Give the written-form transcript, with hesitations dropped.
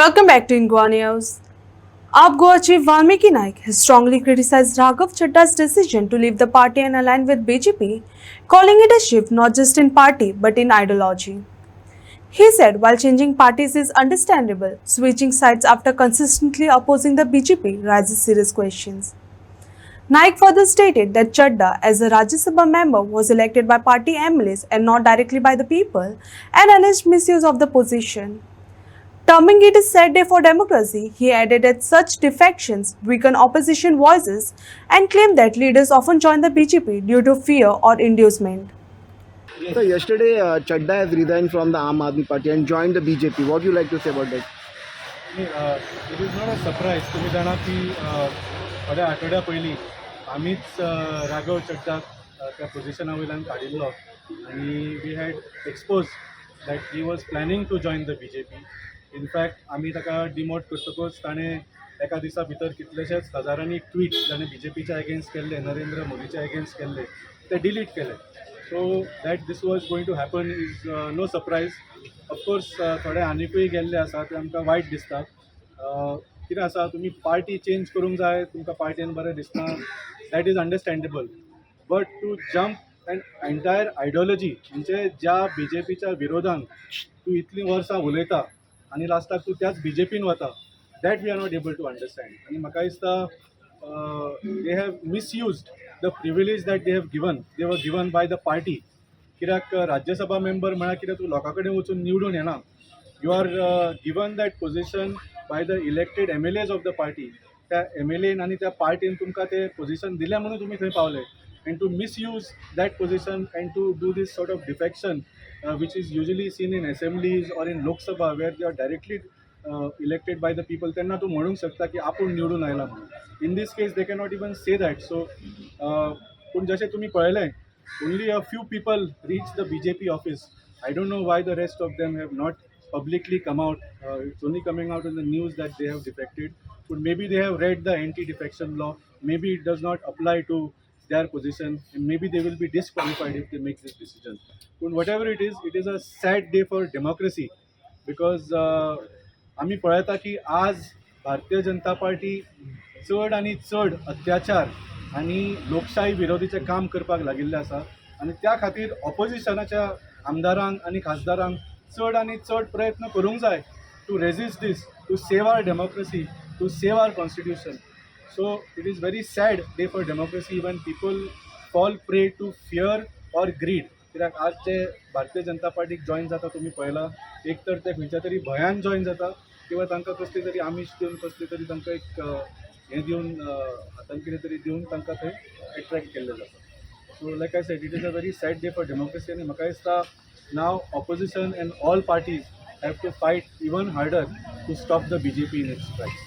Welcome back to Ingwa News. AAP Goa Chief Valmiki Naik has strongly criticized Raghav Chaddha's decision to leave the party and align with BJP, calling it a shift not just in party but in ideology. He said while changing parties is understandable, switching sides after consistently opposing the BJP raises serious questions. Naik further stated that Chadda, as a Rajya Sabha member, was elected by party MLAs and not directly by the people, and alleged misuse of the position. Terming it a sad day for democracy, he added that such defections weaken opposition voices and claimed that leaders often join the BJP due to fear or inducement. So yesterday, Chadda has resigned from the Aam Aadmi Party and joined the BJP. What do you like to say about that? It is not a surprise. तुम्ही जाणा की थोड्या आठवड्या पयलीं आमीच राघव चड्डाक त्या पोजिशना वयल्यान काडिल्लो आनी we had expose that he was planning to join the BJP. In fact आमी ताका डिमोट करतकूच ताणें एका दिसा भितर कितलेशेच हजारांनी ट्वीट ताणें BJPच्या एगेन्स्ट केल्ले, नरेंद्र मोदीच्या एगेन्स्ट केल्ले, ते डिलीट केले. So that this was going to happen is no surprise. Of course थोडे आनिकूय गेल्ले आसा ते आमकां वायट दिसता. कितें आसा, तुमी पार्टी चेंज करूंक जाय, तुमकां पार्टीन बरें दिसना, that is understandable. But to jump an entire ideology, म्हणजे ज्या BJPच्या विरोधान तूं इतलीं वर्सां उलयता आनी लास्टाक तूं त्याच BJPन वता, that we are not able to understand. आनी म्हाका दिसता they have misused the privilege that they have given, they were given by the party. कित्याक राज्यसभा मेंबर म्हळ्यार कितें, तूं लोकां कडेन वचून निवडून येना. You are given that position by the elected MLAs of the party. त्या MLAन आनी त्या पार्टीन तुमकां ते पोजिशन दिलें म्हणून तुमी थंय पावले. And to misuse that position and to do this sort of defection which is usually seen in assemblies or in Lok Sabha where they are directly elected by the people, त्यांना तू म्हणूंक शकता की आपण निवडून आयला म्हणून. In this case they cannot even say that. So पूण जशें तुमी पळयलें, only a few people reached the BJP office. I don't know why the rest of them have not publicly come out. It's only coming out in the news that they have defected. But maybe they have read the anti-defection law. Maybe it does not apply to their position, and maybe they will be disqualified if they make this decision. But whatever it is a sad day for democracy, because आम्ही पळयता की आज Bharatiya Janata party चड आनी चड अत्याचार आनी लोकशाही विरोधीचें काम करपाक लागिल्लें आसा. आनी त्या खातीर ऑपोजिशनाच्या आमदारांक आनी खासदारांक चड आनी चड प्रयत्न करूंक जाय to resist this, to save our democracy, to save our constitution. So it is very sad day for democracy when people fall prey to fear or greed. कित्याक आज ते भारतीय जनता पार्टीक जॉईन जाता तुमी पळयला, एक तर ते खंयच्या तरी भयान जॉईन जाता किंवा तांकां कसली तरी आमिश दिवन, कसली तरी तांकां एक हें दिवन, हातान कितें तरी दिवन तांकां थंय एट्रॅक्ट केल्लें जाता. So like I said, it is a very sad day for democracy. आनी म्हाका दिसता नाव opposition and all parties have to fight even harder to stop the BJP in its tracks.